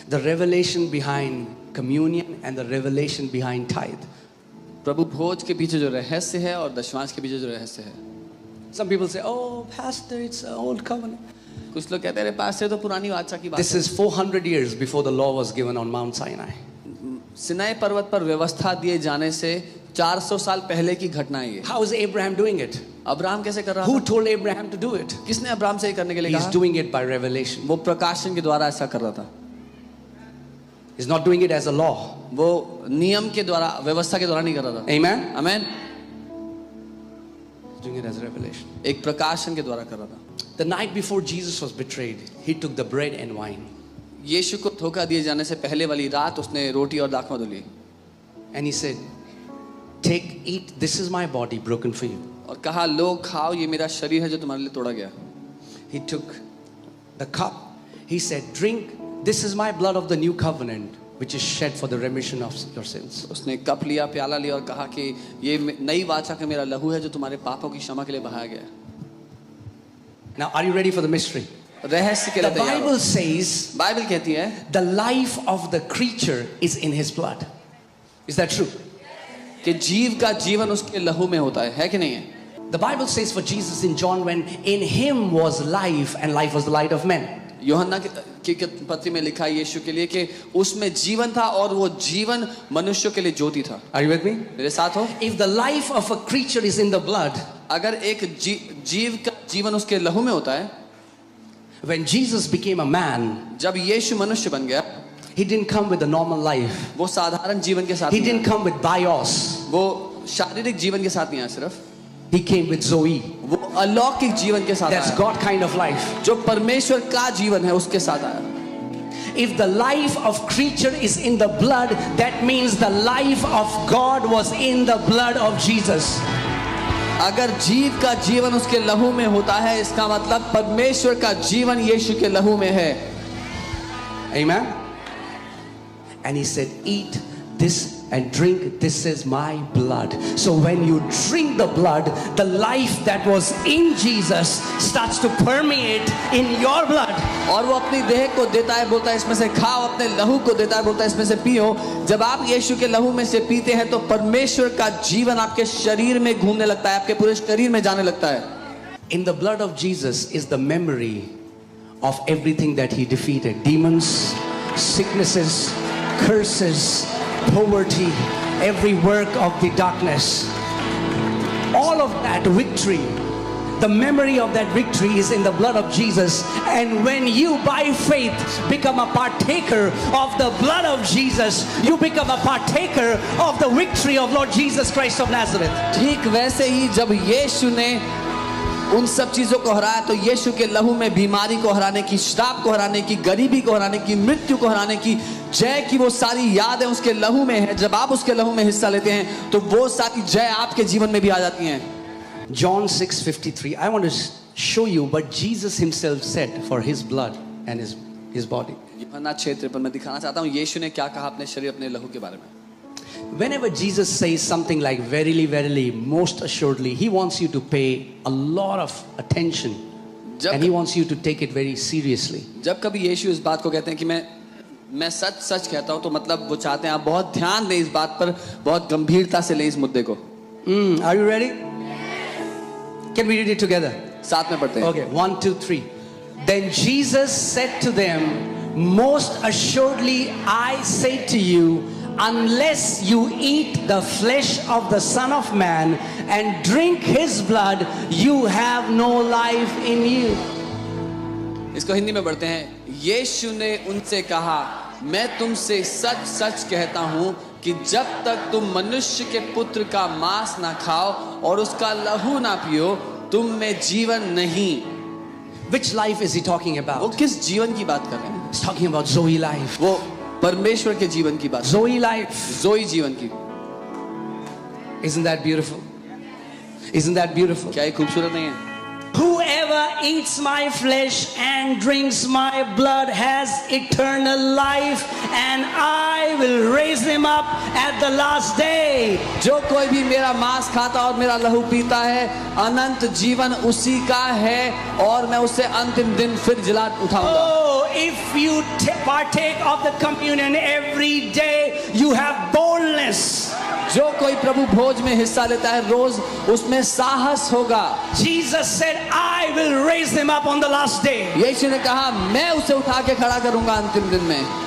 The revelation behind communion and the revelation behind tithe. प्रभु भोज के पीछे जो रहस्य है और दशमांश के पीछे जो रहस्य है. Some people say, "Oh, pastor, it's an old covenant." कुछ लोग कहते हैं पास से तो पुरानी वाचा की बात. This is 400 years before the law was given on Mount Sinai. Sinai पर्वत पर व्यवस्था दिए जाने से 400 साल पहले की घटना है ये. How is Abraham doing it? Abraham कैसे कर रहा Who था? told Abraham to do it? किसने अब्राहम से ये करने के लिए He's कहा? doing it by revelation. वो प्रकाशन के द्वारा ऐसा कर रहा था. He's not doing it as a law. वो नियम के द्वारा, व्यवस्था के द्वारा नहीं कर रहा था. Amen? Amen. He's doing it as a revelation. एक प्रकाशन के द्वारा कर रहा था. The night before Jesus was betrayed, he took the bread and wine. यीशु को धोखा दिए जाने से पहले वाली रात उसने रोटी और दाखमधु ली. And he said, "Take, eat, this is my body broken for you." और कहा, लो खाओ, ये मेरा शरीर है जो तुम्हारे लिए तोड़ा गया. He took the cup. He said, "Drink, this is my blood of the new covenant, which is shed for the remission of your sins." उसने कप लिया, प्याला लिया और कहा कि ये नई वाचा का मेरा लहू है जो तुम्हारे पापों की क्षमा के लिए बहाया गया है. Now, are you ready for the mystery? रहस्य के The लिए तैयार हो. Bible says बाइबल कहती है the life of the creature is in his blood. Is that true? कि जीव का जीवन उसके लहू में होता है कि नहीं है? The Bible says for Jesus in John, when in him was life and life was the light of men. यूहन्ना की पत्री में लिखा है यीशु के लिए कि उसमें जीवन था और वो जीवन मनुष्यों के लिए ज्योति था. Are you with me? मेरे साथ हो? If the life of a creature is in the blood, अगर एक जीव का जीवन उसके लहू में होता है, when Jesus became a man, जब यीशु मनुष्य बन गया, he didn't come with a normal life. वो साधारण जीवन के साथ He नहीं didn't come with bios. आया. वो शारीरिक जीवन के साथ नहीं आया सिर्फ, He came with Zoe. वो अलौकिक जीवन के साथ That's आया. God kind of life. जो परमेश्वर का जीवन है उसके साथ आया. If the life of creature is in the blood, that means the life of God was in the blood of Jesus. अगर जीव का जीवन उसके लहू में होता है, इसका मतलब परमेश्वर का जीवन यीशु के लहू में है. Amen. And he said, "Eat this and drink, this is my blood." So when you drink the blood, the life that was in Jesus starts to permeate in your blood. और वो अपनी देह को देता है, बोलता है इसमें से खाओ, अपने लहू को देता है, बोलता है इसमें से पियो. जब आप यीशु के लहू में से पीते हैं तो परमेश्वर का जीवन आपके शरीर में घूमने लगता है, आपके पूरे शरीर में जाने लगता है. In the blood of Jesus is the memory of everything that he defeated. Demons, sicknesses, curses, poverty, every work of the darkness. All of that victory, the memory of that victory is in the blood of Jesus. And when you by faith become a partaker of the blood of Jesus, you become a partaker of the victory of Lord Jesus Christ of Nazareth. ठीक वैसे ही जब यीशु ने उन सब चीजों को हराया तो यीशु के लहू में बीमारी को हराने की, श्राप को हराने की, गरीबी को हराने की, मृत्यु को हराने की, जय की वो सारी यादें उसके लहू में है. जब आप उसके लहू में हिस्सा लेते हैं तो वो सारी जय आपके जीवन में भी आ जाती हैं. John 6:53. I want to show you what Jesus himself said for his blood and his body. यूहन्ना 6:53 पर मैं दिखाना चाहता हूँ यीशु ने क्या कहा अपने शरीर, अपने लहू के बारे में. Whenever Jesus says something like verily, verily, most assuredly, he wants you to pay a lot of attention and he wants you to take it very seriously. जब कभी यीशु इस बात को कहते हैं कि मैं सच सच कहता हूँ, तो मतलब वो चाहते हैं आप बहुत ध्यान दें इस बात पर, बहुत गंभीरता से लें इस मुद्दे को. Are you ready? Can we read it together? साथ में पढ़ते हैं. Okay, 1, 2, 3. Then Jesus said to them, "Most assuredly I say to you, unless you eat the flesh of the Son of Man and drink his blood, you have no life in you." इसको हिंदी में पढ़ते हैं. यीशु ने उनसे कहा, मैं तुमसे सच सच कहता हूँ कि जब तक तुम मनुष्य के पुत्र का मांस ना खाओ और उसका लहू ना पियो, तुम में जीवन नहीं. Which life is he talking वो about? किस जीवन की बात कर रहे हैं? He's talking about Zoe life. वो परमेश्वर के जीवन की बात. Zoe life. जोई जीवन की. Isn't that beautiful? Isn't that beautiful? क्या ये खूबसूरत नहीं है? Whoever eats my flesh and drinks my blood has eternal life, and I will raise him up at the last day. जो कोई भी मेरा मांस खाता और मेरा लहू पीता है, अनंत जीवन उसी का है और मैं उसे अंतिम दिन फिर जिला उठाऊंगा. Oh, if you partake of the communion every day, you have boldness. जो कोई प्रभु भोज में हिस्सा लेता है रोज, उसमें साहस होगा। Jesus said, I will raise him up on the last day. यीशु ने कहा, मैं उसे उठा के खड़ा करूंगा अंतिम दिन में।